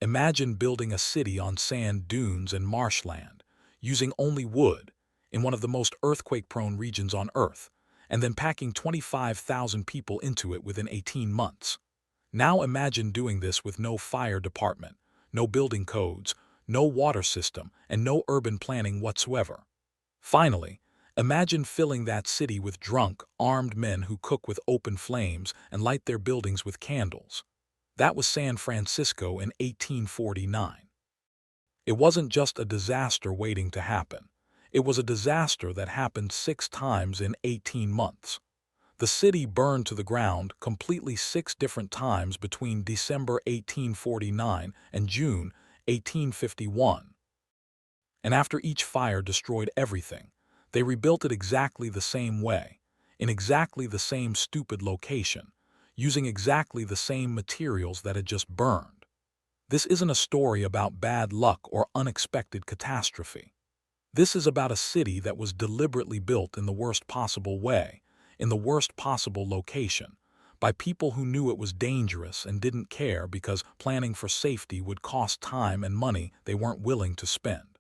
Imagine building a city on sand dunes and marshland, using only wood, in one of the most earthquake-prone regions on Earth, and then packing 25,000 people into it within 18 months. Now imagine doing this with no fire department, no building codes, no water system, and no urban planning whatsoever. Finally, imagine filling that city with drunk, armed men who cook with open flames and light their buildings with candles. That was San Francisco in 1849. It wasn't just a disaster waiting to happen. It was a disaster that happened 6 times in 18 months. The city burned to the ground completely 6 different times between December 1849 and June 1851. And after each fire destroyed everything, they rebuilt it exactly the same way, in exactly the same stupid location, using exactly the same materials that had just burned. This isn't a story about bad luck or unexpected catastrophe. This is about a city that was deliberately built in the worst possible way, in the worst possible location, by people who knew it was dangerous and didn't care because planning for safety would cost time and money they weren't willing to spend.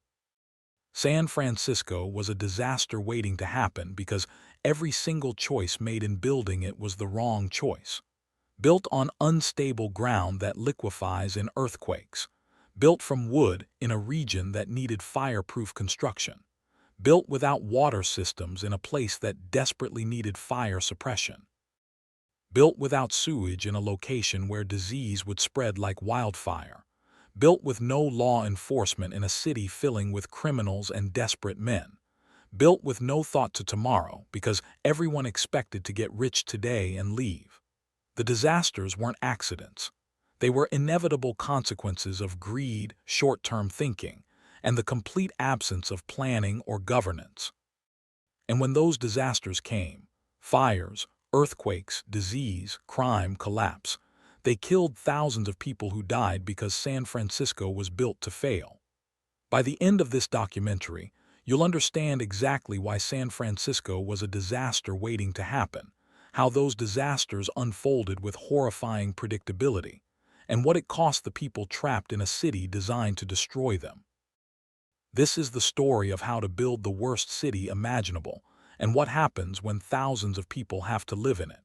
San Francisco was a disaster waiting to happen because every single choice made in building it was the wrong choice. Built on unstable ground that liquefies in earthquakes. Built from wood in a region that needed fireproof construction. Built without water systems in a place that desperately needed fire suppression. Built without sewage in a location where disease would spread like wildfire. Built with no law enforcement in a city filling with criminals and desperate men. Built with no thought to tomorrow because everyone expected to get rich today and leave. The disasters weren't accidents. They were inevitable consequences of greed, short-term thinking, and the complete absence of planning or governance. And when those disasters came, fires, earthquakes, disease, crime, collapse, they killed thousands of people who died because San Francisco was built to fail. By the end of this documentary, you'll understand exactly why San Francisco was a disaster waiting to happen, how those disasters unfolded with horrifying predictability, and what it cost the people trapped in a city designed to destroy them. This is the story of how to build the worst city imaginable, and what happens when thousands of people have to live in it.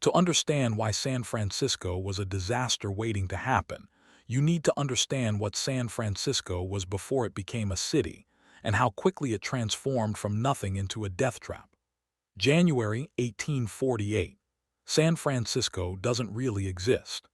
To understand why San Francisco was a disaster waiting to happen, you need to understand what San Francisco was before it became a city, and how quickly it transformed from nothing into a death trap. January 1848. San Francisco doesn't really exist.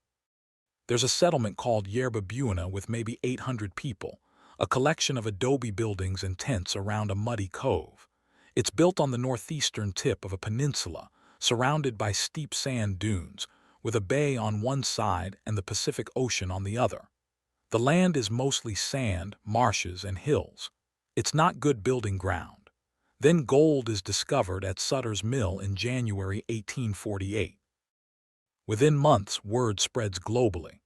There's a settlement called Yerba Buena with maybe 800 people, a collection of adobe buildings and tents around a muddy cove. It's built on the northeastern tip of a peninsula, surrounded by steep sand dunes, with a bay on one side and the Pacific Ocean on the other. The land is mostly sand, marshes, and hills. It's not good building ground. Then gold is discovered at Sutter's Mill in January 1848. Within months, word spreads globally.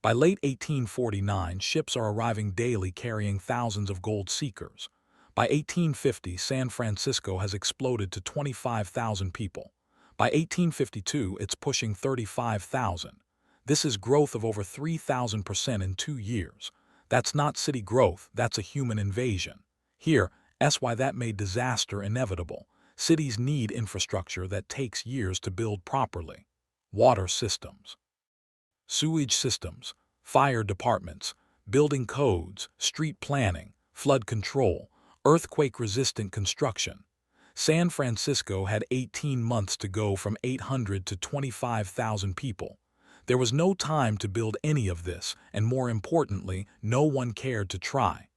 By late 1849, ships are arriving daily carrying thousands of gold seekers. By 1850, San Francisco has exploded to 25,000 people. By 1852, it's pushing 35,000. This is growth of over 3,000% in 2 years. That's not city growth, that's a human invasion. Here, that's why that made disaster inevitable. Cities need infrastructure that takes years to build properly. Water systems, sewage systems, fire departments, building codes, street planning, flood control, earthquake-resistant construction. San Francisco had 18 months to go from 800 to 25,000 people. There was no time to build any of this, and more importantly, no one cared to try.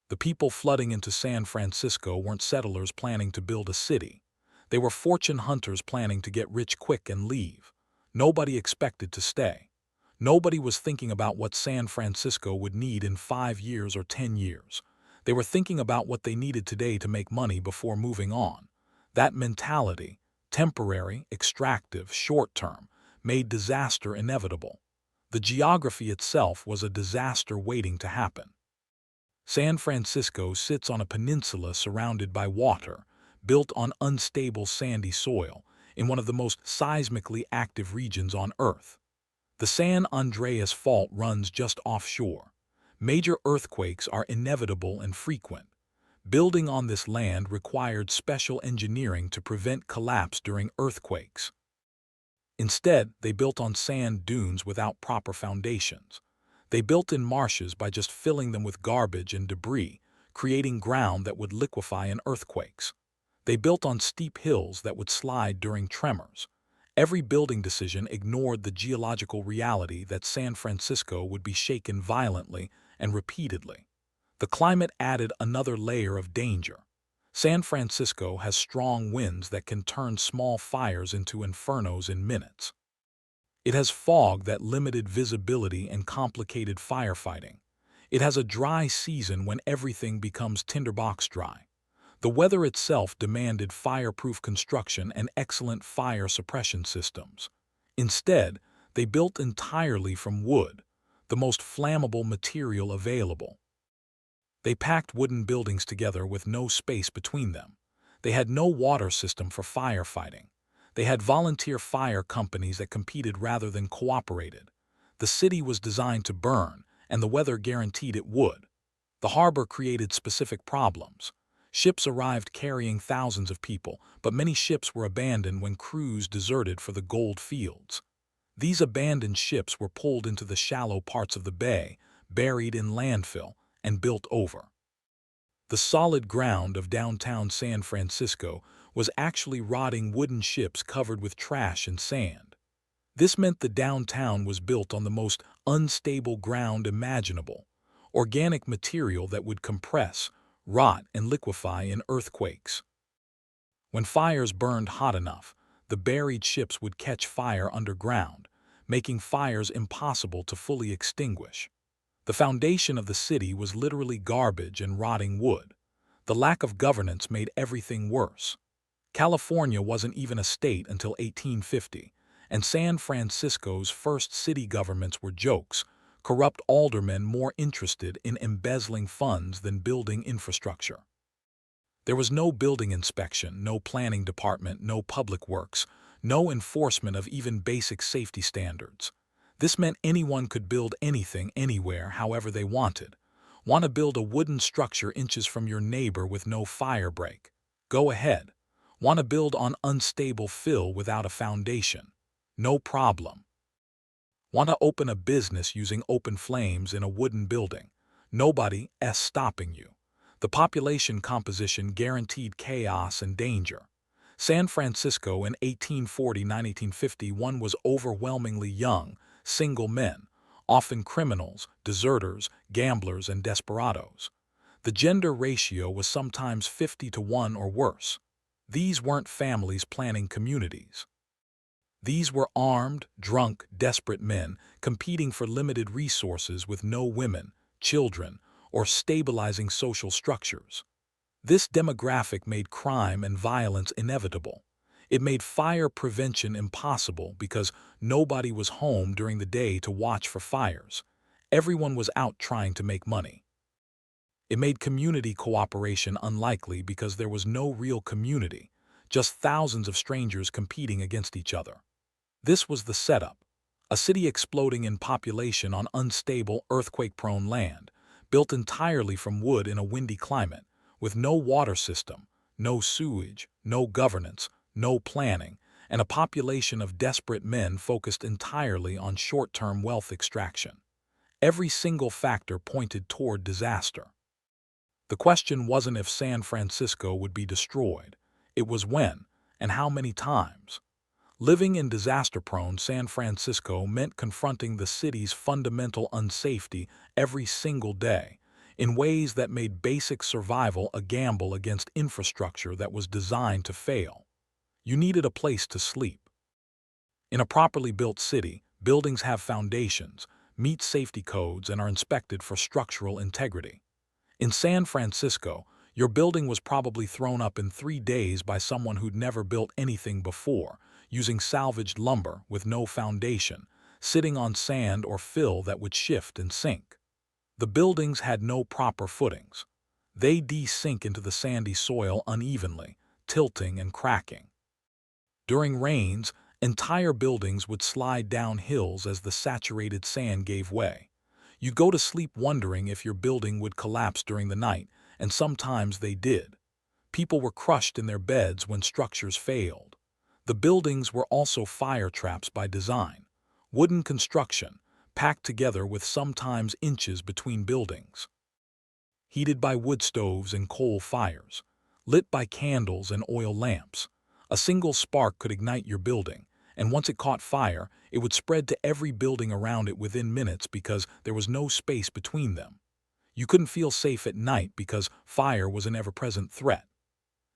The people flooding into San Francisco weren't settlers planning to build a city. They were fortune hunters planning to get rich quick and leave. Nobody expected to stay. Nobody was thinking about what San Francisco would need in 5 years or 10 years. They were thinking about what they needed today to make money before moving on. That mentality, temporary, extractive, short-term, made disaster inevitable. The geography itself was a disaster waiting to happen. San Francisco sits on a peninsula surrounded by water, built on unstable sandy soil, in one of the most seismically active regions on Earth. The San Andreas Fault runs just offshore. Major earthquakes are inevitable and frequent. Building on this land required special engineering to prevent collapse during earthquakes. Instead, they built on sand dunes without proper foundations. They built in marshes by just filling them with garbage and debris, creating ground that would liquefy in earthquakes. They built on steep hills that would slide during tremors. Every building decision ignored the geological reality that San Francisco would be shaken violently and repeatedly. The climate added another layer of danger. San Francisco has strong winds that can turn small fires into infernos in minutes. It has fog that limited visibility and complicated firefighting. It has a dry season when everything becomes tinderbox dry. The weather itself demanded fireproof construction and excellent fire suppression systems. Instead, they built entirely from wood, the most flammable material available. They packed wooden buildings together with no space between them. They had no water system for firefighting. They had volunteer fire companies that competed rather than cooperated. The city was designed to burn, and the weather guaranteed it would. The harbor created specific problems. Ships arrived carrying thousands of people, but many ships were abandoned when crews deserted for the gold fields. These abandoned ships were pulled into the shallow parts of the bay, buried in landfill, and built over. The solid ground of downtown San Francisco was actually rotting wooden ships covered with trash and sand. This meant the downtown was built on the most unstable ground imaginable, organic material that would compress, rot, and liquefy in earthquakes. When fires burned hot enough, the buried ships would catch fire underground, making fires impossible to fully extinguish. The foundation of the city was literally garbage and rotting wood. The lack of governance made everything worse. California wasn't even a state until 1850, and San Francisco's first city governments were jokes, corrupt aldermen more interested in embezzling funds than building infrastructure. There was no building inspection, no planning department, no public works, no enforcement of even basic safety standards. This meant anyone could build anything, anywhere, however they wanted. Want to build a wooden structure inches from your neighbor with no fire break? Go ahead. Want to build on unstable fill without a foundation? No problem. Want to open a business using open flames in a wooden building? Nobody's stopping you. The population composition guaranteed chaos and danger. San Francisco in 1849-1851 was overwhelmingly young, single men, often criminals, deserters, gamblers, and desperados. The gender ratio was sometimes 50-1 or worse. These weren't families planning communities. These were armed, drunk, desperate men competing for limited resources with no women, children, or stabilizing social structures. This demographic made crime and violence inevitable. It made fire prevention impossible because nobody was home during the day to watch for fires. Everyone was out trying to make money. It made community cooperation unlikely because there was no real community, just thousands of strangers competing against each other. This was the setup: a city exploding in population on unstable, earthquake-prone land, built entirely from wood in a windy climate, with no water system, no sewage, no governance, no planning, and a population of desperate men focused entirely on short-term wealth extraction. Every single factor pointed toward disaster. The question wasn't if San Francisco would be destroyed. It was when, and how many times. Living in disaster-prone San Francisco meant confronting the city's fundamental unsafety every single day, in ways that made basic survival a gamble against infrastructure that was designed to fail. You needed a place to sleep. In a properly built city, buildings have foundations, meet safety codes, and are inspected for structural integrity. In San Francisco, your building was probably thrown up in 3 days by someone who'd never built anything before, using salvaged lumber with no foundation, sitting on sand or fill that would shift and sink. The buildings had no proper footings. They de-sink into the sandy soil unevenly, tilting and cracking. During rains, Entire buildings would slide down hills as the saturated sand gave way. You'd go to sleep wondering if your building would collapse during the night, and sometimes they did. People were crushed in their beds when structures failed. The buildings were also fire traps by design. Wooden construction, packed together with sometimes inches between buildings. Heated by wood stoves and coal fires. Lit by candles and oil lamps. A single spark could ignite your building, and once it caught fire, it would spread to every building around it within minutes because there was no space between them. You couldn't feel safe at night because fire was an ever-present threat.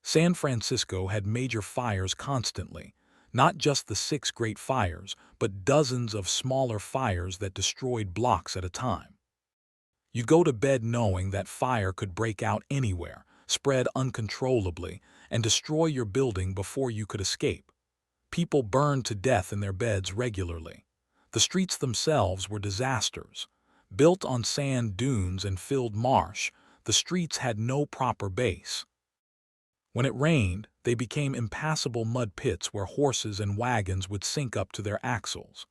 San Francisco had major fires constantly, not just the 6 great fires, but dozens of smaller fires that destroyed blocks at a time. You'd go to bed knowing that fire could break out anywhere, spread uncontrollably, and destroy your building before you could escape. People burned to death in their beds regularly. The streets themselves were disasters. Built on sand dunes and filled marsh, the streets had no proper base. When it rained, they became impassable mud pits where horses and wagons would sink up to their axles.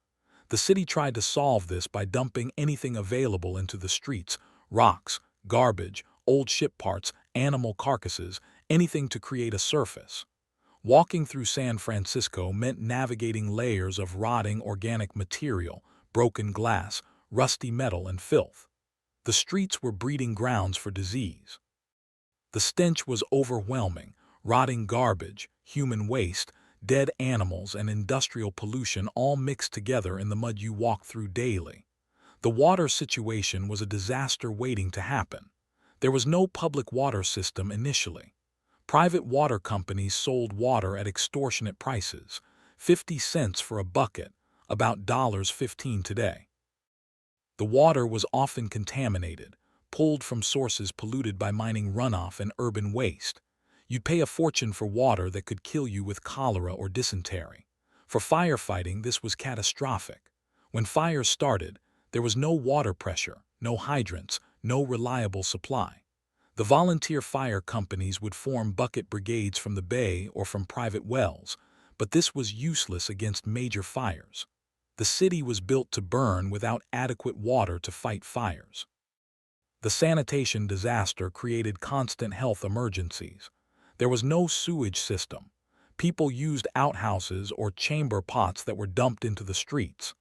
The city tried to solve this by dumping anything available into the streets: rocks, garbage, old ship parts, animal carcasses, anything to create a surface. Walking through San Francisco meant navigating layers of rotting organic material, broken glass, rusty metal, and filth. The streets were breeding grounds for disease. The stench was overwhelming: rotting garbage, human waste, dead animals, and industrial pollution all mixed together in the mud you walked through daily. The water situation was a disaster waiting to happen. There was no public water system initially. Private water companies sold water at extortionate prices, 50 cents for a bucket, about $15 today. The water was often contaminated, pulled from sources polluted by mining runoff and urban waste. You'd pay a fortune for water that could kill you with cholera or dysentery. For firefighting, this was catastrophic. When fires started, there was no water pressure, no hydrants, no reliable supply. The volunteer fire companies would form bucket brigades from the bay or from private wells, but this was useless against major fires. The city was built to burn without adequate water to fight fires. The sanitation disaster created constant health emergencies. There was no sewage system. People used outhouses or chamber pots that were dumped into the streets.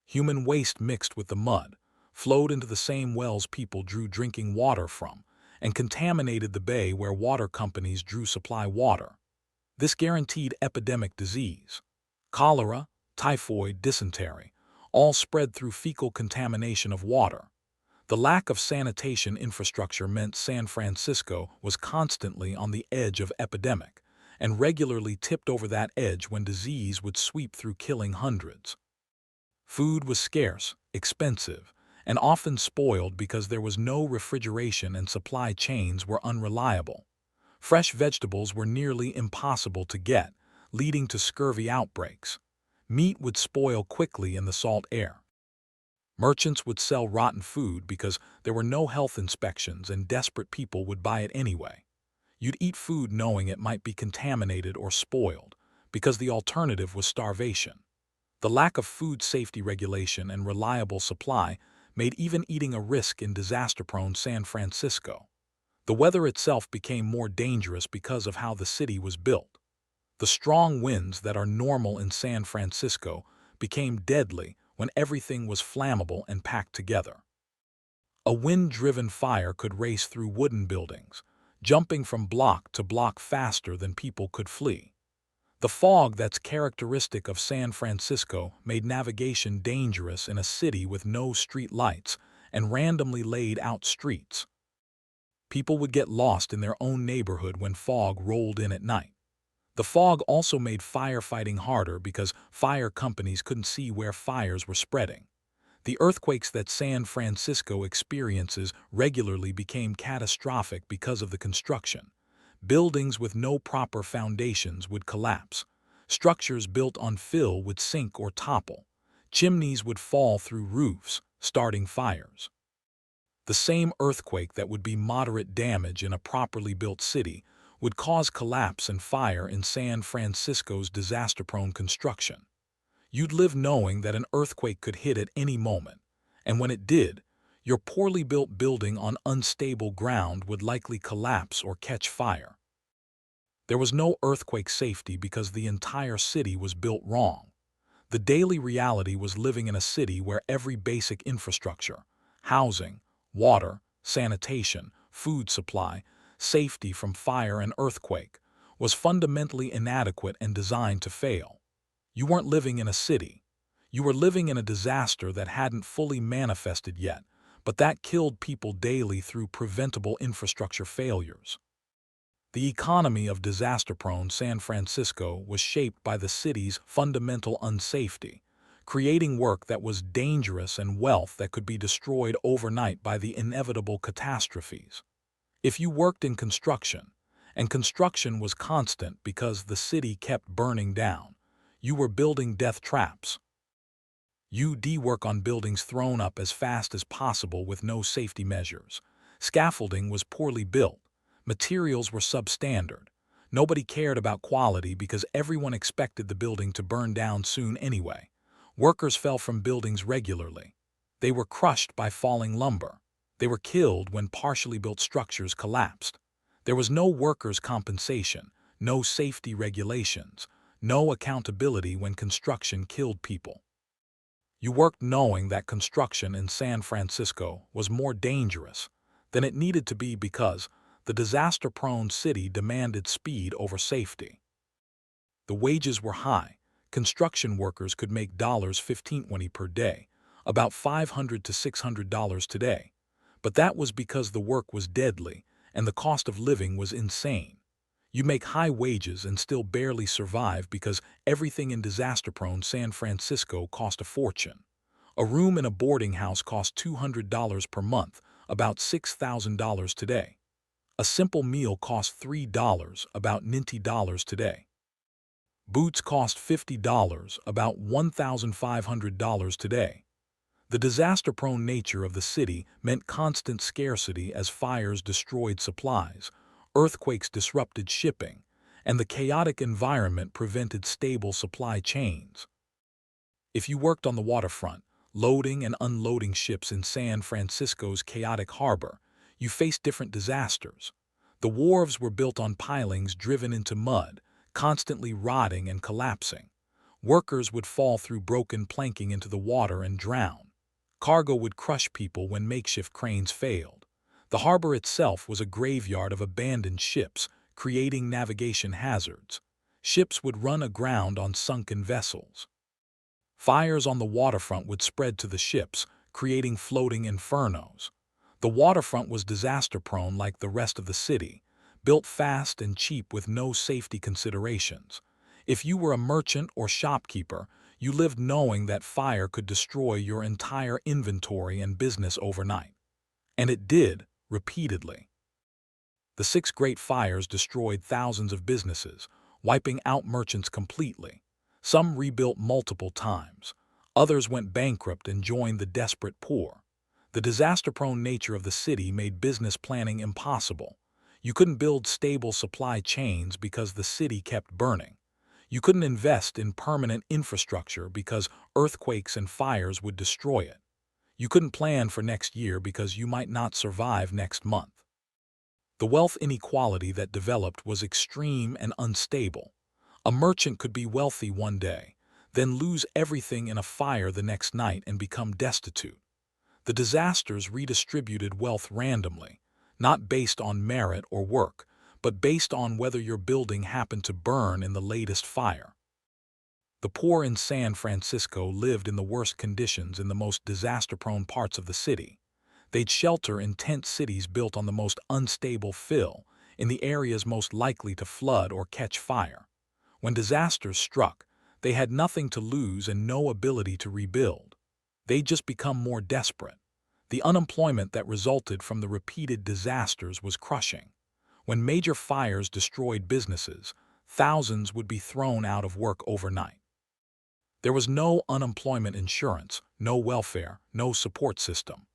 Human waste mixed with the mud, flowed into the same wells people drew drinking water from, and contaminated the bay where water companies drew supply water. This guaranteed epidemic disease. Cholera, typhoid, dysentery, all spread through fecal contamination of water. The lack of sanitation infrastructure meant San Francisco was constantly on the edge of epidemic, and regularly tipped over that edge when disease would sweep through, killing hundreds. Food was scarce, expensive, and often spoiled because there was no refrigeration and supply chains were unreliable. Fresh vegetables were nearly impossible to get, leading to scurvy outbreaks. Meat would spoil quickly in the salt air. Merchants would sell rotten food because there were no health inspections and desperate people would buy it anyway. You'd eat food knowing it might be contaminated or spoiled, because the alternative was starvation. The lack of food safety regulation and reliable supply made even eating a risk in disaster-prone San Francisco. The weather itself became more dangerous because of how the city was built. The strong winds that are normal in San Francisco became deadly when everything was flammable and packed together. A wind-driven fire could race through wooden buildings, jumping from block to block faster than people could flee. The fog that's characteristic of San Francisco made navigation dangerous in a city with no street lights and randomly laid out streets. People would get lost in their own neighborhood when fog rolled in at night. The fog also made firefighting harder because fire companies couldn't see where fires were spreading. The earthquakes that San Francisco experiences regularly became catastrophic because of the construction. Buildings with no proper foundations would collapse. Structures built on fill would sink or topple. Chimneys would fall through roofs, starting fires. The same earthquake that would be moderate damage in a properly built city would cause collapse and fire in San Francisco's disaster-prone construction. You'd live knowing that an earthquake could hit at any moment, and when it did, your poorly built building on unstable ground would likely collapse or catch fire. There was no earthquake safety because the entire city was built wrong. The daily reality was living in a city where every basic infrastructure, housing, water, sanitation, food supply, safety from fire and earthquake, was fundamentally inadequate and designed to fail. You weren't living in a city. You were living in a disaster that hadn't fully manifested yet, but that killed people daily through preventable infrastructure failures. The economy of disaster-prone San Francisco was shaped by the city's fundamental unsafety, creating work that was dangerous and wealth that could be destroyed overnight by the inevitable catastrophes. If you worked in construction, and construction was constant because the city kept burning down, you were building death traps. You'd work on buildings thrown up as fast as possible with no safety measures. Scaffolding was poorly built. Materials were substandard. Nobody cared about quality because everyone expected the building to burn down soon anyway. Workers fell from buildings regularly. They were crushed by falling lumber. They were killed when partially built structures collapsed. There was no workers' compensation, no safety regulations, no accountability when construction killed people. You worked knowing that construction in San Francisco was more dangerous than it needed to be because the disaster-prone city demanded speed over safety. The wages were high. Construction workers could make $15.20 per day, about $500 to $600 today. But that was because the work was deadly and the cost of living was insane. You make high wages and still barely survive because everything in disaster-prone San Francisco cost a fortune. A room in a boarding house cost $200 per month, about $6,000 today. A simple meal cost $3, about $90 today. Boots cost $50, about $1,500 today. The disaster-prone nature of the city meant constant scarcity as fires destroyed supplies, earthquakes disrupted shipping, and the chaotic environment prevented stable supply chains. If you worked on the waterfront, loading and unloading ships in San Francisco's chaotic harbor, you faced different disasters. The wharves were built on pilings driven into mud, constantly rotting and collapsing. Workers would fall through broken planking into the water and drown. Cargo would crush people when makeshift cranes failed. The harbor itself was a graveyard of abandoned ships, creating navigation hazards. Ships would run aground on sunken vessels. Fires on the waterfront would spread to the ships, creating floating infernos. The waterfront was disaster-prone like the rest of the city, built fast and cheap with no safety considerations. If you were a merchant or shopkeeper, you lived knowing that fire could destroy your entire inventory and business overnight. And it did, repeatedly. The 6 Great Fires destroyed thousands of businesses, wiping out merchants completely. Some rebuilt multiple times. Others went bankrupt and joined the desperate poor. The disaster-prone nature of the city made business planning impossible. You couldn't build stable supply chains because the city kept burning. You couldn't invest in permanent infrastructure because earthquakes and fires would destroy it. You couldn't plan for next year because you might not survive next month. The wealth inequality that developed was extreme and unstable. A merchant could be wealthy one day, then lose everything in a fire the next night and become destitute. The disasters redistributed wealth randomly, not based on merit or work, but based on whether your building happened to burn in the latest fire. The poor in San Francisco lived in the worst conditions in the most disaster-prone parts of the city. They'd shelter in tent cities built on the most unstable fill, in the areas most likely to flood or catch fire. When disasters struck, they had nothing to lose and no ability to rebuild. They'd just become more desperate. The unemployment that resulted from the repeated disasters was crushing. When major fires destroyed businesses, thousands would be thrown out of work overnight. There was no unemployment insurance, no welfare, no support system.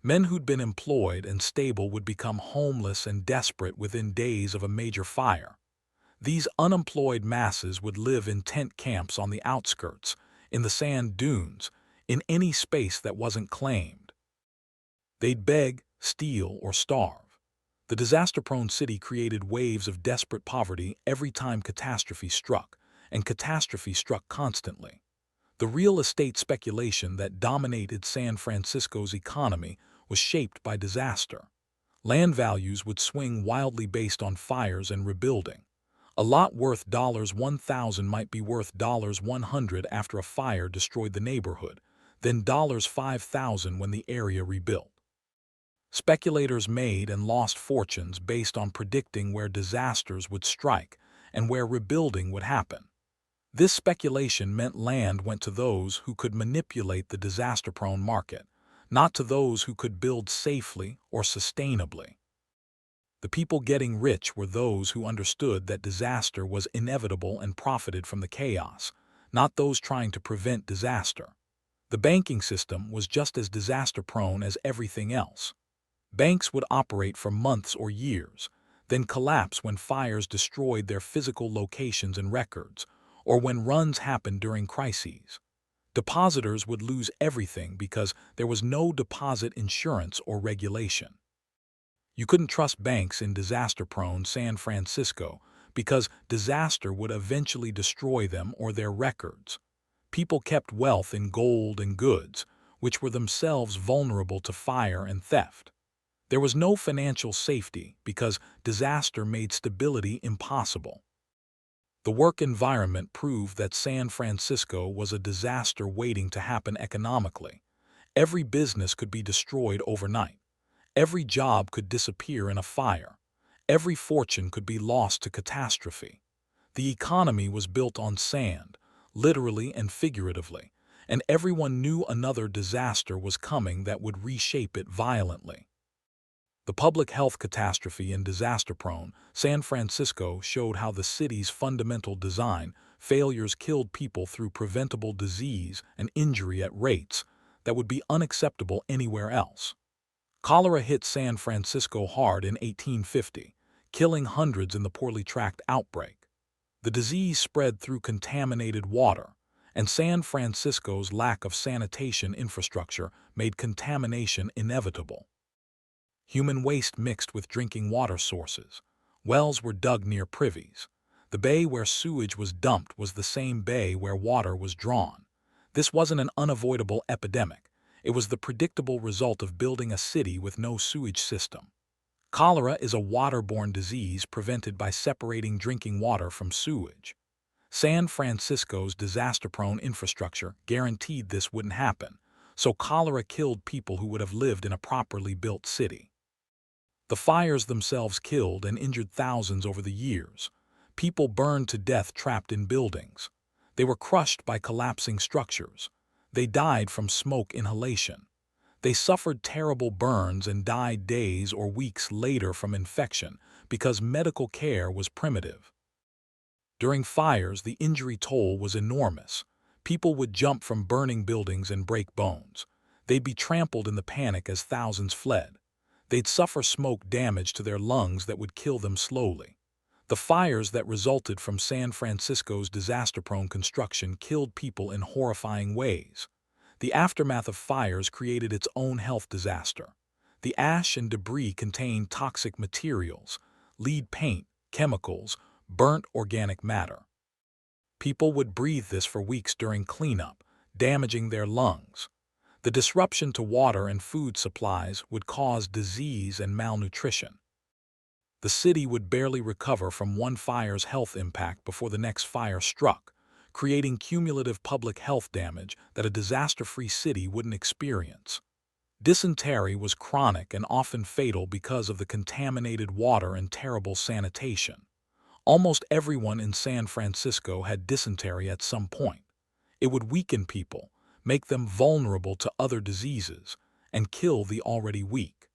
Men who'd been employed and stable would become homeless and desperate within days of a major fire. These unemployed masses would live in tent camps on the outskirts, in the sand dunes, in any space that wasn't claimed. They'd beg, steal, or starve. The disaster-prone city created waves of desperate poverty every time catastrophe struck, and catastrophe struck constantly. The real estate speculation that dominated San Francisco's economy was shaped by disaster. Land values would swing wildly based on fires and rebuilding. A lot worth $1,000 might be worth $100 after a fire destroyed the neighborhood, then $5,000 when the area rebuilt. Speculators made and lost fortunes based on predicting where disasters would strike and where rebuilding would happen. This speculation meant land went to those who could manipulate the disaster-prone market, not to those who could build safely or sustainably. The people getting rich were those who understood that disaster was inevitable and profited from the chaos, not those trying to prevent disaster. The banking system was just as disaster-prone as everything else. Banks would operate for months or years, then collapse when fires destroyed their physical locations and records, or when runs happened during crises. Depositors would lose everything because there was no deposit insurance or regulation. You couldn't trust banks in disaster-prone San Francisco because disaster would eventually destroy them or their records. People kept wealth in gold and goods, which were themselves vulnerable to fire and theft. There was no financial safety because disaster made stability impossible. The work environment proved that San Francisco was a disaster waiting to happen economically. Every business could be destroyed overnight. Every job could disappear in a fire. Every fortune could be lost to catastrophe. The economy was built on sand, literally and figuratively, and everyone knew another disaster was coming that would reshape it violently. The public health catastrophe in disaster-prone San Francisco showed how the city's fundamental design failures killed people through preventable disease and injury at rates that would be unacceptable anywhere else. Cholera hit San Francisco hard in 1850, killing hundreds in the poorly tracked outbreak. The disease spread through contaminated water, and San Francisco's lack of sanitation infrastructure made contamination inevitable. Human waste mixed with drinking water sources. Wells were dug near privies. The bay where sewage was dumped was the same bay where water was drawn. This wasn't an unavoidable epidemic. It was the predictable result of building a city with no sewage system. Cholera is a waterborne disease prevented by separating drinking water from sewage. San Francisco's disaster-prone infrastructure guaranteed this wouldn't happen, so cholera killed people who would have lived in a properly built city. The fires themselves killed and injured thousands over the years. People burned to death trapped in buildings. They were crushed by collapsing structures. They died from smoke inhalation. They suffered terrible burns and died days or weeks later from infection because medical care was primitive. During fires, the injury toll was enormous. People would jump from burning buildings and break bones. They'd be trampled in the panic as thousands fled. They'd suffer smoke damage to their lungs that would kill them slowly. The fires that resulted from San Francisco's disaster-prone construction killed people in horrifying ways. The aftermath of fires created its own health disaster. The ash and debris contained toxic materials, lead paint, chemicals, burnt organic matter. People would breathe this for weeks during cleanup, damaging their lungs. The disruption to water and food supplies would cause disease and malnutrition. The city would barely recover from one fire's health impact before the next fire struck, creating cumulative public health damage that a disaster-free city wouldn't experience. Dysentery was chronic and often fatal because of the contaminated water and terrible sanitation. Almost everyone in San Francisco had dysentery at some point. It would weaken people, make them vulnerable to other diseases, and kill the already weak.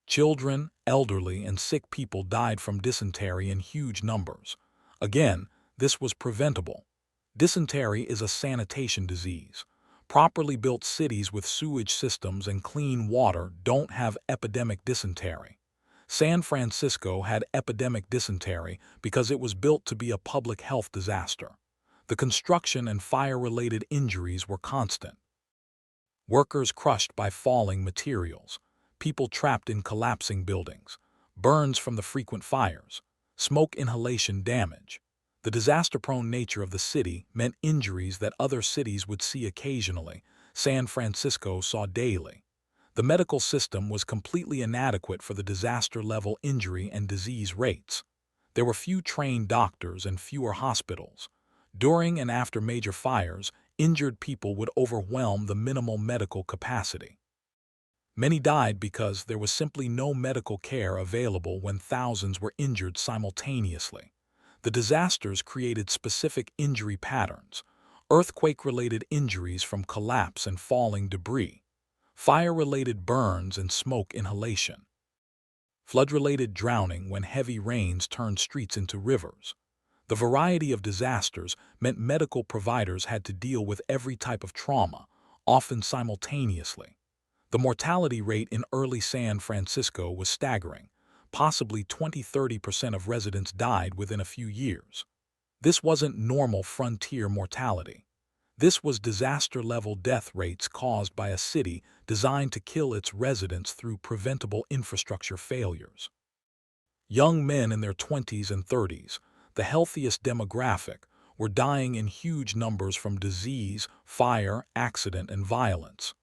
Children, elderly, and sick people died from dysentery in huge numbers. Again, this was preventable. Dysentery is a sanitation disease. Properly built cities with sewage systems and clean water don't have epidemic dysentery. San Francisco had epidemic dysentery because it was built to be a public health disaster. The construction and fire-related injuries were constant. Workers crushed by falling materials, people trapped in collapsing buildings, burns from the frequent fires, smoke inhalation damage. The disaster-prone nature of the city meant injuries that other cities would see occasionally. San Francisco saw daily. The medical system was completely inadequate for the disaster-level injury and disease rates. There were few trained doctors and fewer hospitals. During and after major fires, injured people would overwhelm the minimal medical capacity. Many died because there was simply no medical care available when thousands were injured simultaneously. The disasters created specific injury patterns: earthquake-related injuries from collapse and falling debris, fire-related burns and smoke inhalation, flood-related drowning when heavy rains turned streets into rivers. The variety of disasters meant medical providers had to deal with every type of trauma, often simultaneously. The mortality rate in early San Francisco was staggering. Possibly 20–30% of residents died within a few years. This wasn't normal frontier mortality. This was disaster-level death rates caused by a city designed to kill its residents through preventable infrastructure failures. Young men in their 20s and 30s, the healthiest demographic, were dying in huge numbers from disease, fire, accident, and violence.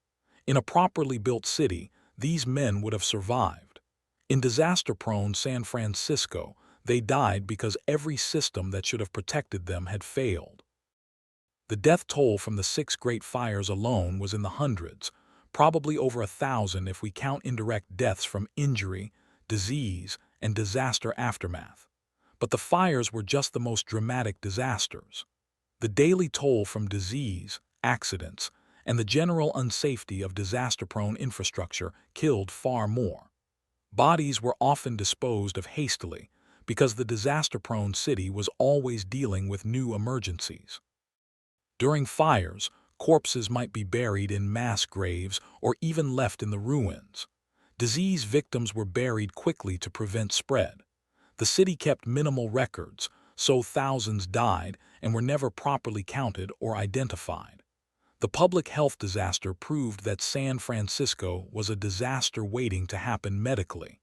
In a properly built city, these men would have survived. In disaster-prone San Francisco, they died because every system that should have protected them had failed. The death toll from the 6 Great Fires alone was in the hundreds, probably over 1,000 if we count indirect deaths from injury, disease, and disaster aftermath. But the fires were just the most dramatic disasters. The daily toll from disease, accidents, and the general unsafety of disaster-prone infrastructure killed far more. Bodies were often disposed of hastily because the disaster-prone city was always dealing with new emergencies. During fires, corpses might be buried in mass graves or even left in the ruins. Disease victims were buried quickly to prevent spread. The city kept minimal records, so thousands died and were never properly counted or identified. The public health disaster proved that San Francisco was a disaster waiting to happen medically.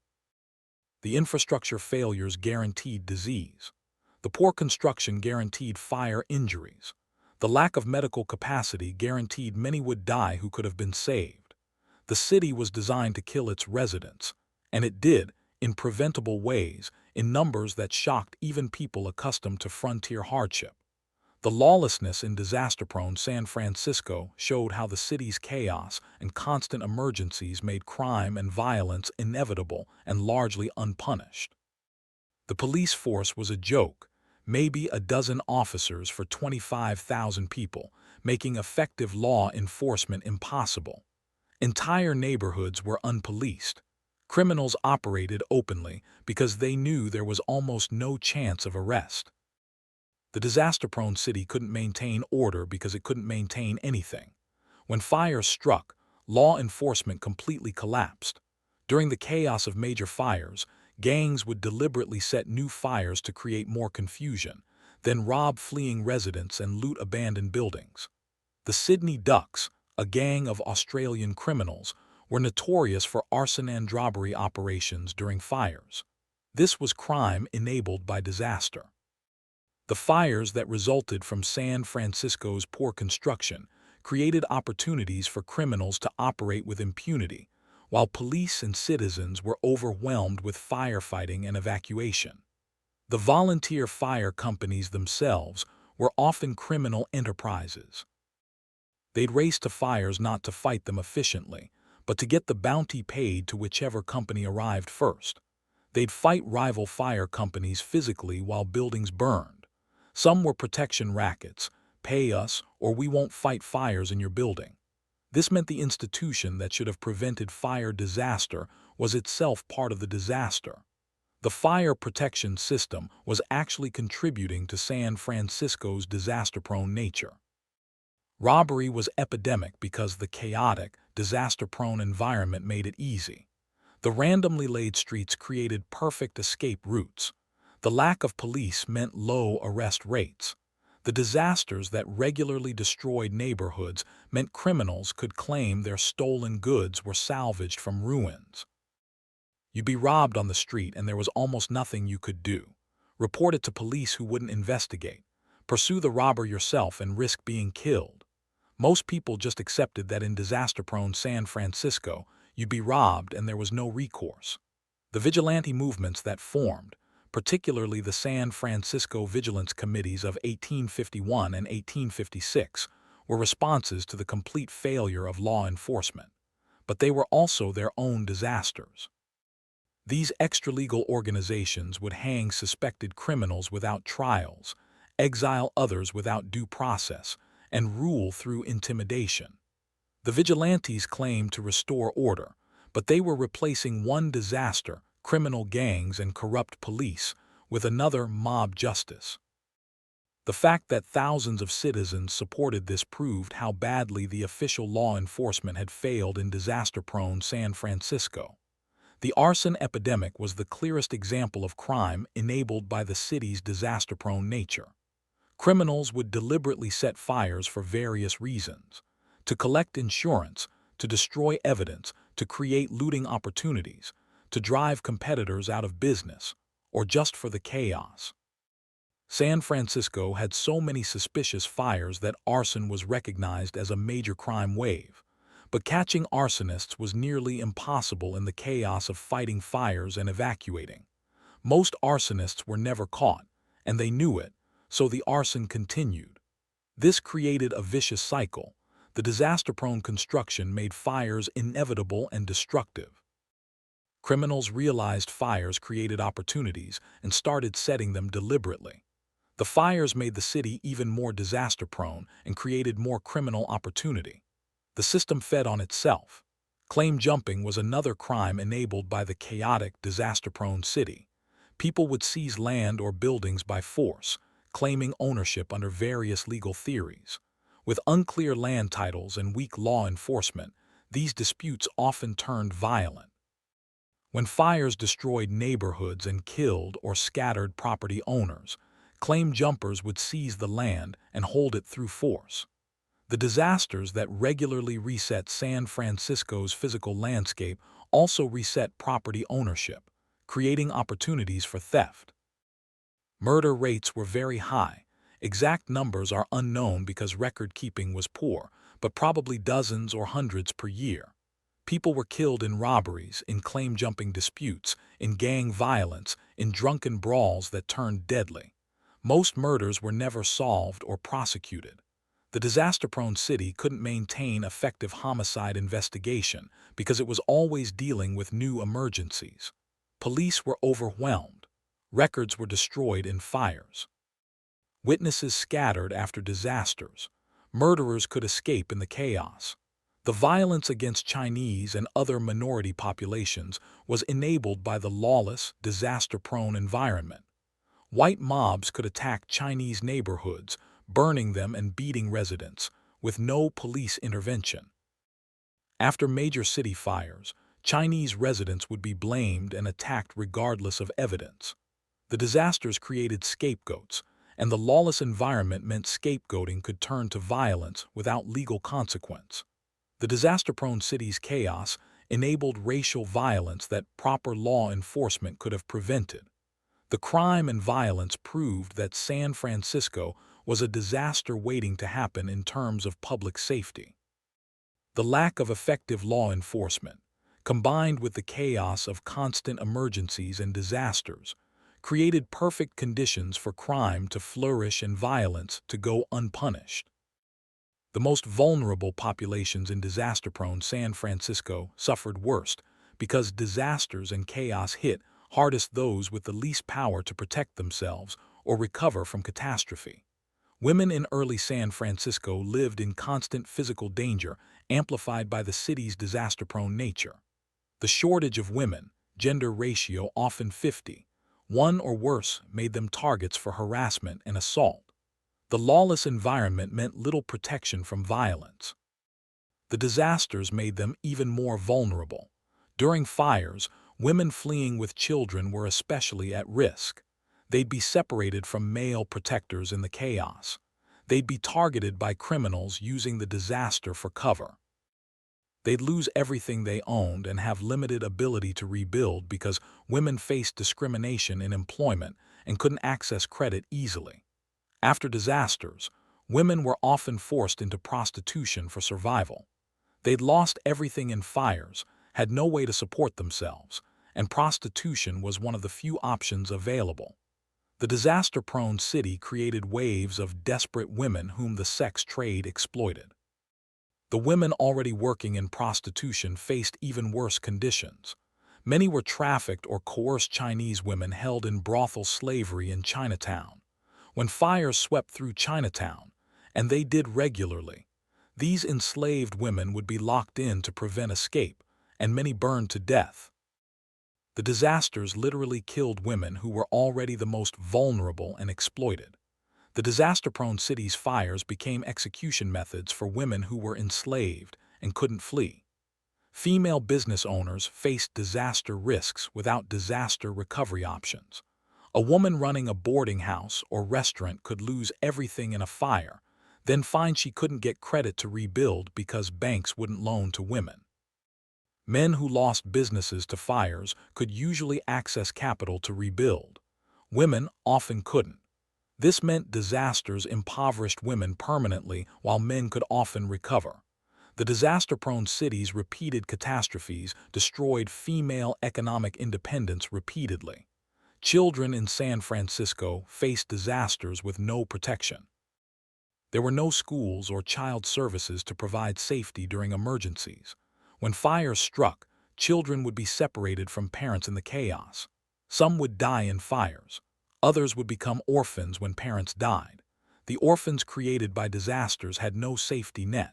The infrastructure failures guaranteed disease. The poor construction guaranteed fire injuries. The lack of medical capacity guaranteed many would die who could have been saved. The city was designed to kill its residents, and it did, in preventable ways, in numbers that shocked even people accustomed to frontier hardship. The lawlessness in disaster-prone San Francisco showed how the city's chaos and constant emergencies made crime and violence inevitable and largely unpunished. The police force was a joke, maybe a dozen officers for 25,000 people, making effective law enforcement impossible. Entire neighborhoods were unpoliced. Criminals operated openly because they knew there was almost no chance of arrest. The disaster-prone city couldn't maintain order because it couldn't maintain anything. When fires struck, law enforcement completely collapsed. During the chaos of major fires, gangs would deliberately set new fires to create more confusion, then rob fleeing residents and loot abandoned buildings. The Sydney Ducks, a gang of Australian criminals, were notorious for arson and robbery operations during fires. This was crime enabled by disaster. The fires that resulted from San Francisco's poor construction created opportunities for criminals to operate with impunity, while police and citizens were overwhelmed with firefighting and evacuation. The volunteer fire companies themselves were often criminal enterprises. They'd race to fires not to fight them efficiently, but to get the bounty paid to whichever company arrived first. They'd fight rival fire companies physically while buildings burned. Some were protection rackets: pay us or we won't fight fires in your building. This meant the institution that should have prevented fire disaster was itself part of the disaster. The fire protection system was actually contributing to San Francisco's disaster-prone nature. Robbery was epidemic because the chaotic, disaster-prone environment made it easy. The randomly laid streets created perfect escape routes. The lack of police meant low arrest rates. The disasters that regularly destroyed neighborhoods meant criminals could claim their stolen goods were salvaged from ruins. You'd be robbed on the street and there was almost nothing you could do. Report it to police who wouldn't investigate. Pursue the robber yourself and risk being killed. Most people just accepted that in disaster-prone San Francisco, you'd be robbed and there was no recourse. The vigilante movements that formed, particularly the San Francisco Vigilance Committees of 1851 and 1856, were responses to the complete failure of law enforcement. But they were also their own disasters. These extralegal organizations would hang suspected criminals without trials, exile others without due process, and rule through intimidation. The vigilantes claimed to restore order, but they were replacing one disaster, criminal gangs and corrupt police, with another, mob justice. The fact that thousands of citizens supported this proved how badly the official law enforcement had failed in disaster-prone San Francisco. The arson epidemic was the clearest example of crime enabled by the city's disaster-prone nature. Criminals would deliberately set fires for various reasons: to collect insurance, to destroy evidence, to create looting opportunities, to drive competitors out of business, or just for the chaos. San Francisco had so many suspicious fires that arson was recognized as a major crime wave. But catching arsonists was nearly impossible in the chaos of fighting fires and evacuating. Most arsonists were never caught, and they knew it, so the arson continued. This created a vicious cycle. The disaster-prone construction made fires inevitable and destructive. Criminals realized fires created opportunities and started setting them deliberately. The fires made the city even more disaster-prone and created more criminal opportunity. The system fed on itself. Claim jumping was another crime enabled by the chaotic, disaster-prone city. People would seize land or buildings by force, claiming ownership under various legal theories. With unclear land titles and weak law enforcement, these disputes often turned violent. When fires destroyed neighborhoods and killed or scattered property owners, claim jumpers would seize the land and hold it through force. The disasters that regularly reset San Francisco's physical landscape also reset property ownership, creating opportunities for theft. Murder rates were very high. Exact numbers are unknown because record-keeping was poor, but probably dozens or hundreds per year. People were killed in robberies, in claim-jumping disputes, in gang violence, in drunken brawls that turned deadly. Most murders were never solved or prosecuted. The disaster-prone city couldn't maintain effective homicide investigation because it was always dealing with new emergencies. Police were overwhelmed. Records were destroyed in fires. Witnesses scattered after disasters. Murderers could escape in the chaos. The violence against Chinese and other minority populations was enabled by the lawless, disaster-prone environment. White mobs could attack Chinese neighborhoods, burning them and beating residents, with no police intervention. After major city fires, Chinese residents would be blamed and attacked regardless of evidence. The disasters created scapegoats, and the lawless environment meant scapegoating could turn to violence without legal consequence. The disaster-prone city's chaos enabled racial violence that proper law enforcement could have prevented. The crime and violence proved that San Francisco was a disaster waiting to happen in terms of public safety. The lack of effective law enforcement, combined with the chaos of constant emergencies and disasters, created perfect conditions for crime to flourish and violence to go unpunished. The most vulnerable populations in disaster-prone San Francisco suffered worst because disasters and chaos hit hardest those with the least power to protect themselves or recover from catastrophe. Women in early San Francisco lived in constant physical danger, amplified by the city's disaster-prone nature. The shortage of women, gender ratio often 50:1 or worse, made them targets for harassment and assault. The lawless environment meant little protection from violence. The disasters made them even more vulnerable. During fires, women fleeing with children were especially at risk. They'd be separated from male protectors in the chaos. They'd be targeted by criminals using the disaster for cover. They'd lose everything they owned and have limited ability to rebuild because women faced discrimination in employment and couldn't access credit easily. After disasters, women were often forced into prostitution for survival. They'd lost everything in fires, had no way to support themselves, and prostitution was one of the few options available. The disaster-prone city created waves of desperate women whom the sex trade exploited. The women already working in prostitution faced even worse conditions. Many were trafficked or coerced Chinese women held in brothel slavery in Chinatown. When fires swept through Chinatown, and they did regularly, these enslaved women would be locked in to prevent escape, and many burned to death. The disasters literally killed women who were already the most vulnerable and exploited. The disaster-prone city's fires became execution methods for women who were enslaved and couldn't flee. Female business owners faced disaster risks without disaster recovery options. A woman running a boarding house or restaurant could lose everything in a fire, then find she couldn't get credit to rebuild because banks wouldn't loan to women. Men who lost businesses to fires could usually access capital to rebuild. Women often couldn't. This meant disasters impoverished women permanently while men could often recover. The disaster-prone city's repeated catastrophes destroyed female economic independence repeatedly. Children in San Francisco faced disasters with no protection. There were no schools or child services to provide safety during emergencies. When fires struck, children would be separated from parents in the chaos. Some would die in fires. Others would become orphans when parents died. The orphans created by disasters had no safety net.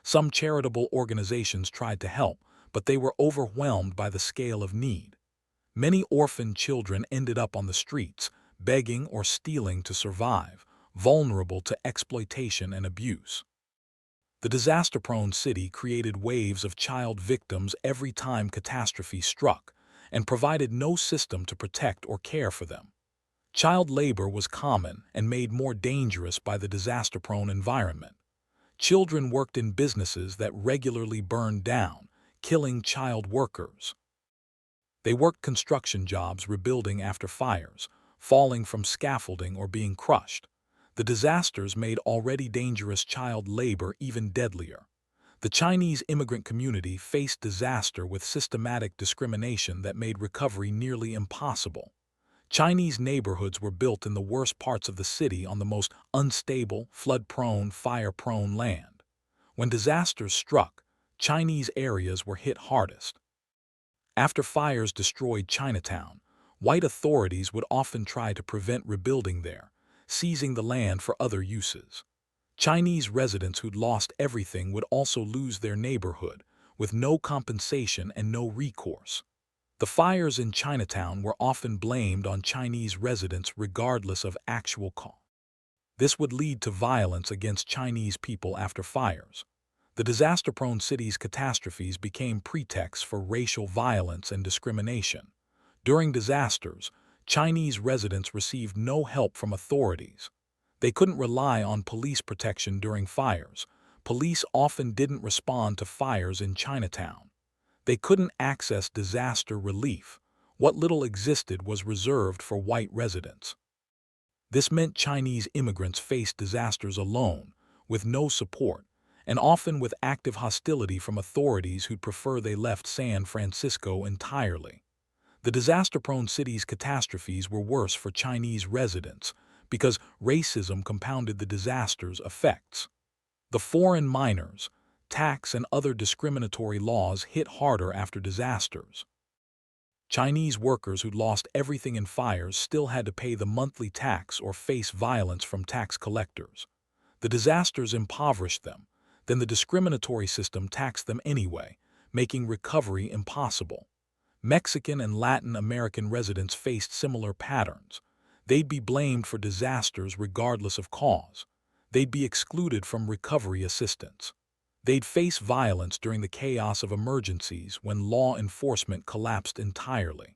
Some charitable organizations tried to help, but they were overwhelmed by the scale of need. Many orphaned children ended up on the streets, begging or stealing to survive, vulnerable to exploitation and abuse. The disaster-prone city created waves of child victims every time catastrophe struck, and provided no system to protect or care for them. Child labor was common and made more dangerous by the disaster-prone environment. Children worked in businesses that regularly burned down, killing child workers. They worked construction jobs rebuilding after fires, falling from scaffolding or being crushed. The disasters made already dangerous child labor even deadlier. The Chinese immigrant community faced disaster with systematic discrimination that made recovery nearly impossible. Chinese neighborhoods were built in the worst parts of the city on the most unstable, flood-prone, fire-prone land. When disasters struck, Chinese areas were hit hardest. After fires destroyed Chinatown, white authorities would often try to prevent rebuilding there, seizing the land for other uses. Chinese residents who'd lost everything would also lose their neighborhood, with no compensation and no recourse. The fires in Chinatown were often blamed on Chinese residents regardless of actual cause. This would lead to violence against Chinese people after fires. The disaster-prone city's catastrophes became pretexts for racial violence and discrimination. During disasters, Chinese residents received no help from authorities. They couldn't rely on police protection during fires. Police often didn't respond to fires in Chinatown. They couldn't access disaster relief. What little existed was reserved for white residents. This meant Chinese immigrants faced disasters alone, with no support, and often with active hostility from authorities who'd prefer they left San Francisco entirely. The disaster-prone city's catastrophes were worse for Chinese residents because racism compounded the disaster's effects. The foreign minors, tax and other discriminatory laws hit harder after disasters. Chinese workers who'd lost everything in fires still had to pay the monthly tax or face violence from tax collectors. The disasters impoverished them, then the discriminatory system taxed them anyway, making recovery impossible. Mexican and Latin American residents faced similar patterns. They'd be blamed for disasters regardless of cause. they'd be excluded from recovery assistance. They'd face violence during the chaos of emergencies when law enforcement collapsed entirely.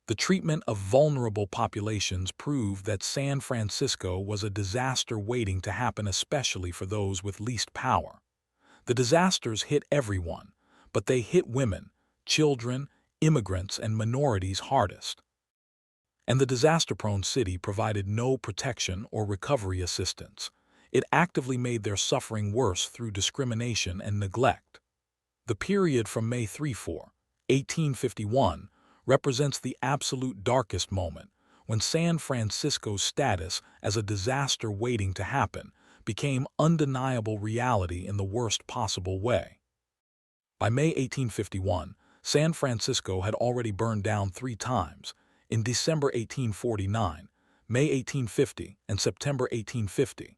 The treatment of vulnerable populations proved that San Francisco was a disaster waiting to happen, especially for those with least power. The disasters hit everyone, but they hit women, children, immigrants, and minorities hardest. And the disaster-prone city provided no protection or recovery assistance. It actively made their suffering worse through discrimination and neglect. The period from May 3-4, 1851, represents the absolute darkest moment, when San Francisco's status as a disaster waiting to happen became undeniable reality in the worst possible way. By May 1851, San Francisco had already burned down 3 times, in December 1849, May 1850, and September 1850.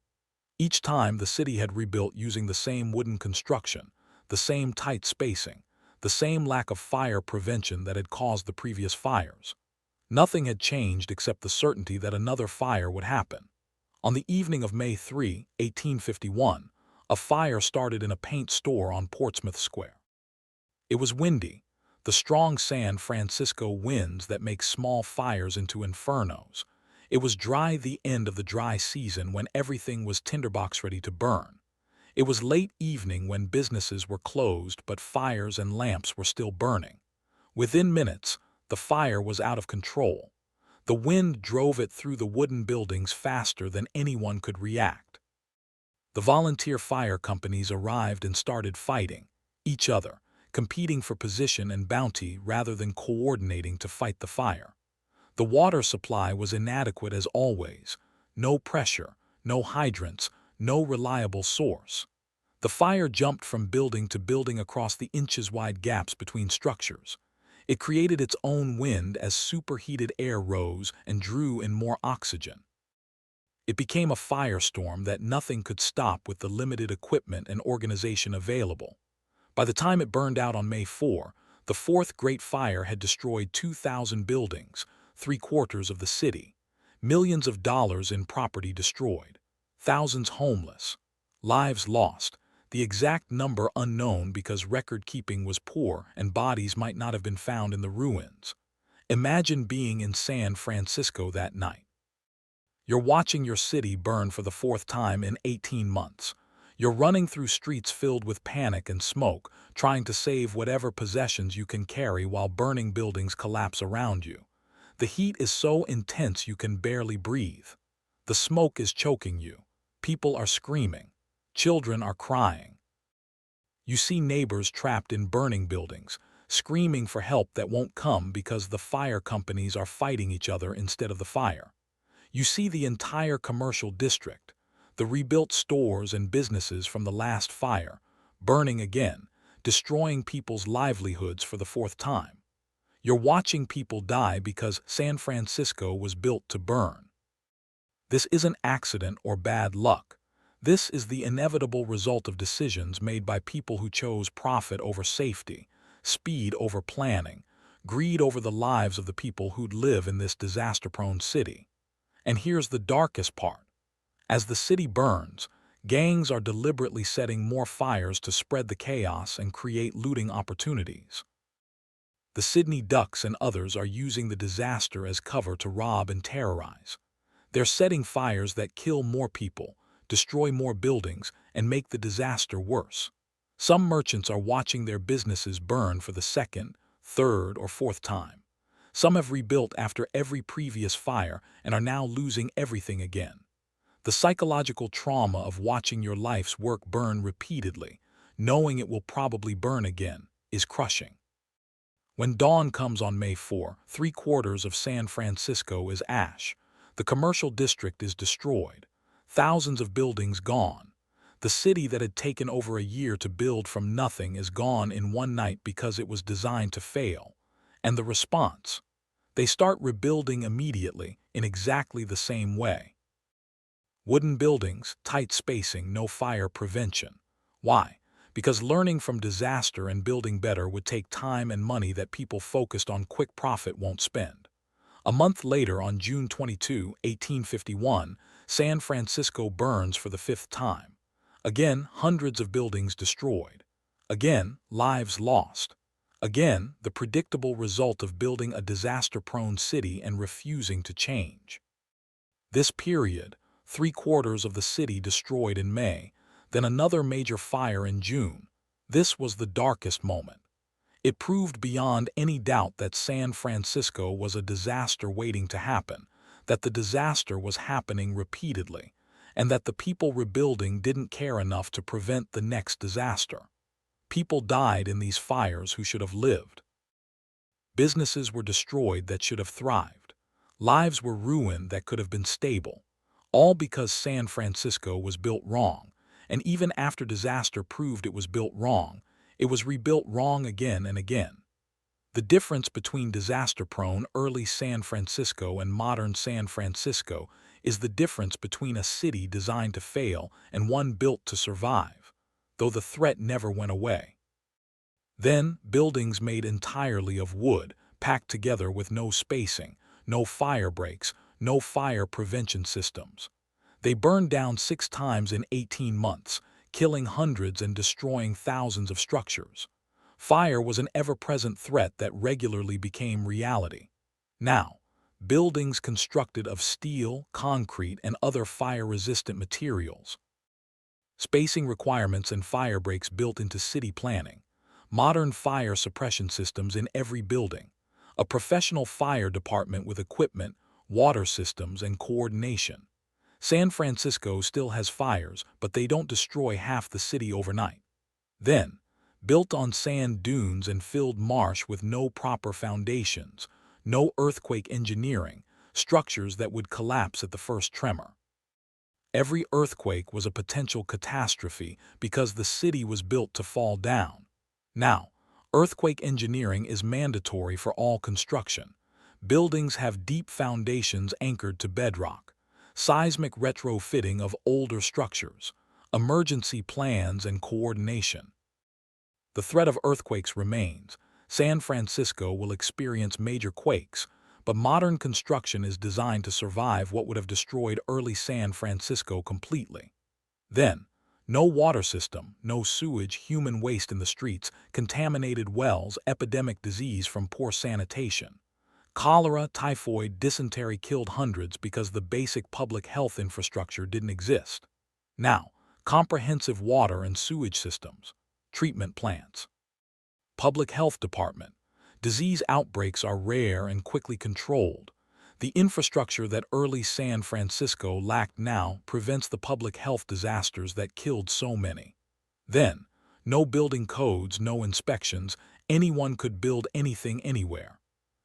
Each time the city had rebuilt using the same wooden construction, the same tight spacing, the same lack of fire prevention that had caused the previous fires. Nothing had changed except the certainty that another fire would happen. On the evening of May 3, 1851, a fire started in a paint store on Portsmouth Square. It was windy, the strong San Francisco winds that make small fires into infernos. It was dry, the end of the dry season when everything was tinderbox ready to burn. It was late evening when businesses were closed but fires and lamps were still burning. Within minutes, the fire was out of control. The wind drove it through the wooden buildings faster than anyone could react. The volunteer fire companies arrived and started fighting each other, competing for position and bounty rather than coordinating to fight the fire. The water supply was inadequate as always. No pressure, no hydrants, no reliable source. The fire jumped from building to building across the inches-wide gaps between structures. It created its own wind as superheated air rose and drew in more oxygen. It became a firestorm that nothing could stop with the limited equipment and organization available. By the time it burned out on May 4, the fourth Great Fire had destroyed 2,000 buildings, 3/4 of the city, millions of dollars in property destroyed, thousands homeless, lives lost, the exact number unknown because record-keeping was poor and bodies might not have been found in the ruins. Imagine being in San Francisco that night. You're watching your city burn for the 4th time in 18 months. You're running through streets filled with panic and smoke, trying to save whatever possessions you can carry while burning buildings collapse around you. The heat is so intense you can barely breathe. The smoke is choking you. People are screaming. Children are crying. You see neighbors trapped in burning buildings, screaming for help that won't come because the fire companies are fighting each other instead of the fire. You see the entire commercial district, the rebuilt stores and businesses from the last fire, burning again, destroying people's livelihoods for the 4th time. You're watching people die because San Francisco was built to burn. This isn't accident or bad luck. This is the inevitable result of decisions made by people who chose profit over safety, speed over planning, greed over the lives of the people who'd live in this disaster-prone city. And here's the darkest part. As the city burns, gangs are deliberately setting more fires to spread the chaos and create looting opportunities. The Sydney Ducks and others are using the disaster as cover to rob and terrorize. They're setting fires that kill more people, destroy more buildings, and make the disaster worse. Some merchants are watching their businesses burn for the 2nd, 3rd, or 4th time. Some have rebuilt after every previous fire and are now losing everything again. The psychological trauma of watching your life's work burn repeatedly, knowing it will probably burn again, is crushing. When dawn comes on May 4, 3/4 of San Francisco is ash. The commercial district is destroyed. Thousands of buildings gone. The city that had taken over a year to build from nothing is gone in one night because it was designed to fail. And the response? They start rebuilding immediately in exactly the same way. Wooden buildings, tight spacing, no fire prevention. Why? Because learning from disaster and building better would take time and money that people focused on quick profit won't spend. A month later, on June 22, 1851, San Francisco burns for the fifth time. Again, hundreds of buildings destroyed. Again, lives lost. Again, the predictable result of building a disaster-prone city and refusing to change. This period, 3/4 of the city destroyed in May, then another major fire in June. This was the darkest moment. It proved beyond any doubt that San Francisco was a disaster waiting to happen, that the disaster was happening repeatedly, and that the people rebuilding didn't care enough to prevent the next disaster. People died in these fires who should have lived. Businesses were destroyed that should have thrived. Lives were ruined that could have been stable. All because San Francisco was built wrong, and even after disaster proved it was built wrong, it was rebuilt wrong again and again. The difference between disaster-prone early San Francisco and modern San Francisco is the difference between a city designed to fail and one built to survive, though the threat never went away. Then, buildings made entirely of wood, packed together with no spacing, no fire breaks, no fire prevention systems. They burned down 6 times in 18 months, killing hundreds and destroying thousands of structures. Fire was an ever-present threat that regularly became reality. Now, buildings constructed of steel, concrete, and other fire-resistant materials. Spacing requirements and fire breaks built into city planning. Modern fire suppression systems in every building. A professional fire department with equipment, water systems, and coordination. San Francisco still has fires, but they don't destroy half the city overnight. Then, built on sand dunes and filled marsh with no proper foundations, no earthquake engineering, structures that would collapse at the first tremor. Every earthquake was a potential catastrophe because the city was built to fall down. Now, earthquake engineering is mandatory for all construction. Buildings have deep foundations anchored to bedrock, seismic retrofitting of older structures, emergency plans and coordination. The threat of earthquakes remains. San Francisco will experience major quakes, but modern construction is designed to survive what would have destroyed early San Francisco completely. Then, no water system, no sewage, human waste in the streets, contaminated wells, epidemic disease from poor sanitation. Cholera, typhoid, dysentery killed hundreds because the basic public health infrastructure didn't exist. Now, comprehensive water and sewage systems, treatment plants. Public health department. Disease outbreaks are rare and quickly controlled. The infrastructure that early San Francisco lacked now prevents the public health disasters that killed so many. Then, no building codes, no inspections, anyone could build anything anywhere.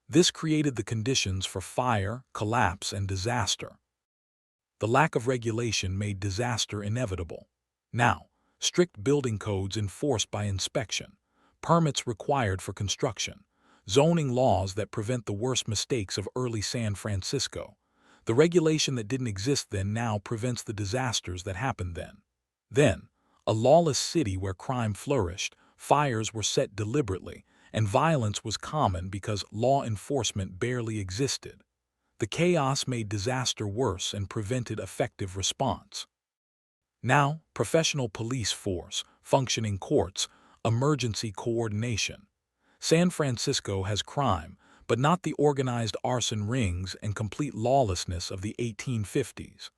This created the conditions for fire, collapse, and disaster. The lack of regulation made disaster inevitable. Now, strict building codes enforced by inspection, permits required for construction, zoning laws that prevent the worst mistakes of early San Francisco. The regulation that didn't exist then now prevents the disasters that happened then. Then, a lawless city where crime flourished, fires were set deliberately, and violence was common because law enforcement barely existed. The chaos made disaster worse and prevented effective response. Now, professional police force, functioning courts, emergency coordination. San Francisco has crime, but not the organized arson rings and complete lawlessness of the 1850s.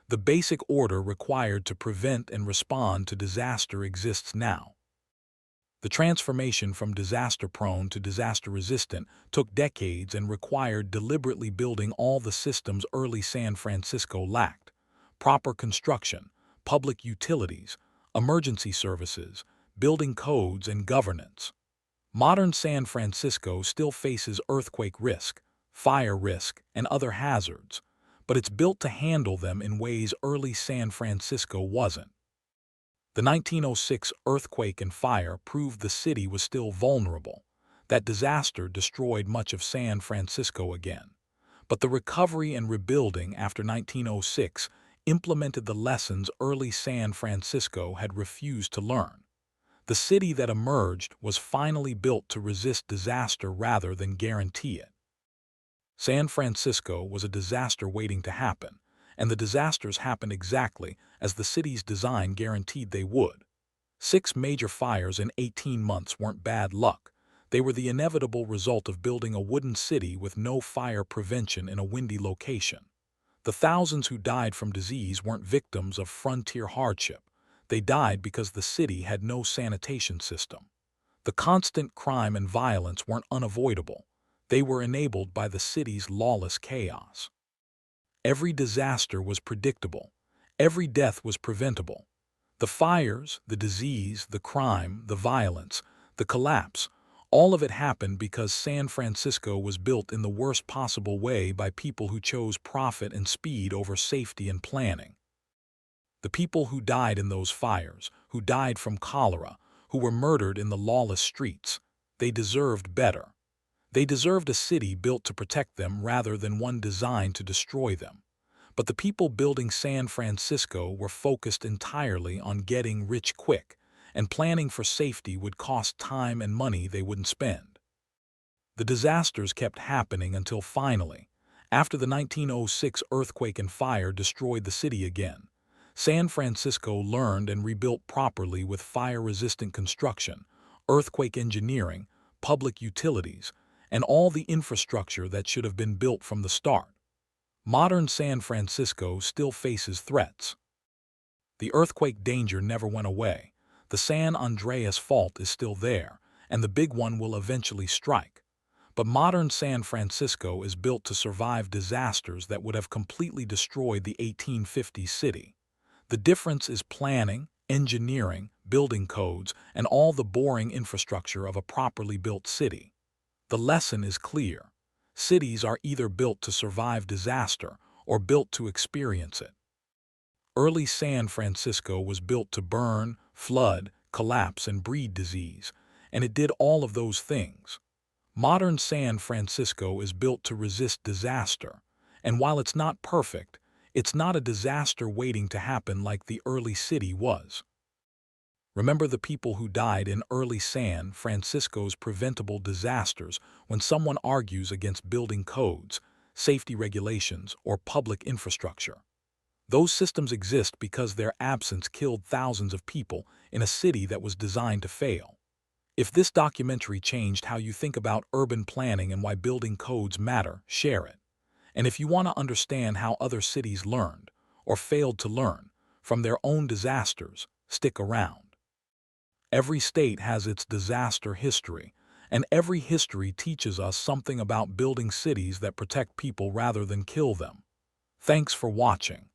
The basic order required to prevent and respond to disaster exists now. The transformation from disaster-prone to disaster-resistant took decades and required deliberately building all the systems early San Francisco lacked: proper construction, public utilities, emergency services, building codes, and governance. Modern San Francisco still faces earthquake risk, fire risk, and other hazards, but it's built to handle them in ways early San Francisco wasn't. The 1906 earthquake and fire proved the city was still vulnerable. That disaster destroyed much of San Francisco again. But the recovery and rebuilding after 1906 implemented the lessons early San Francisco had refused to learn. The city that emerged was finally built to resist disaster rather than guarantee it. San Francisco was a disaster waiting to happen, and the disasters happened exactly as the city's design guaranteed they would. 6 major fires in 18 months weren't bad luck. They were the inevitable result of building a wooden city with no fire prevention in a windy location. The thousands who died from disease weren't victims of frontier hardship. They died because the city had no sanitation system. The constant crime and violence weren't unavoidable. They were enabled by the city's lawless chaos. Every disaster was predictable. Every death was preventable. The fires, the disease, the crime, the violence, the collapse, all of it happened because San Francisco was built in the worst possible way by people who chose profit and speed over safety and planning. The people who died in those fires, who died from cholera, who were murdered in the lawless streets, they deserved better. They deserved a city built to protect them rather than one designed to destroy them. But the people building San Francisco were focused entirely on getting rich quick, and planning for safety would cost time and money they wouldn't spend. The disasters kept happening until finally, after the 1906 earthquake and fire destroyed the city again, San Francisco learned and rebuilt properly with fire-resistant construction, earthquake engineering, public utilities, and all the infrastructure that should have been built from the start. Modern San Francisco still faces threats. The earthquake danger never went away. The San Andreas Fault is still there, and the big one will eventually strike. But modern San Francisco is built to survive disasters that would have completely destroyed the 1850s city. The difference is planning, engineering, building codes, and all the boring infrastructure of a properly built city. The lesson is clear. Cities are either built to survive disaster or built to experience it. Early San Francisco was built to burn, flood, collapse, and breed disease, and it did all of those things. Modern San Francisco is built to resist disaster, and while it's not perfect, it's not a disaster waiting to happen like the early city was. Remember the people who died in early San Francisco's preventable disasters when someone argues against building codes, safety regulations, or public infrastructure. Those systems exist because their absence killed thousands of people in a city that was designed to fail. If this documentary changed how you think about urban planning and why building codes matter, share it. And if you want to understand how other cities learned, or failed to learn, from their own disasters, stick around. Every state has its disaster history, and every history teaches us something about building cities that protect people rather than kill them. Thanks for watching.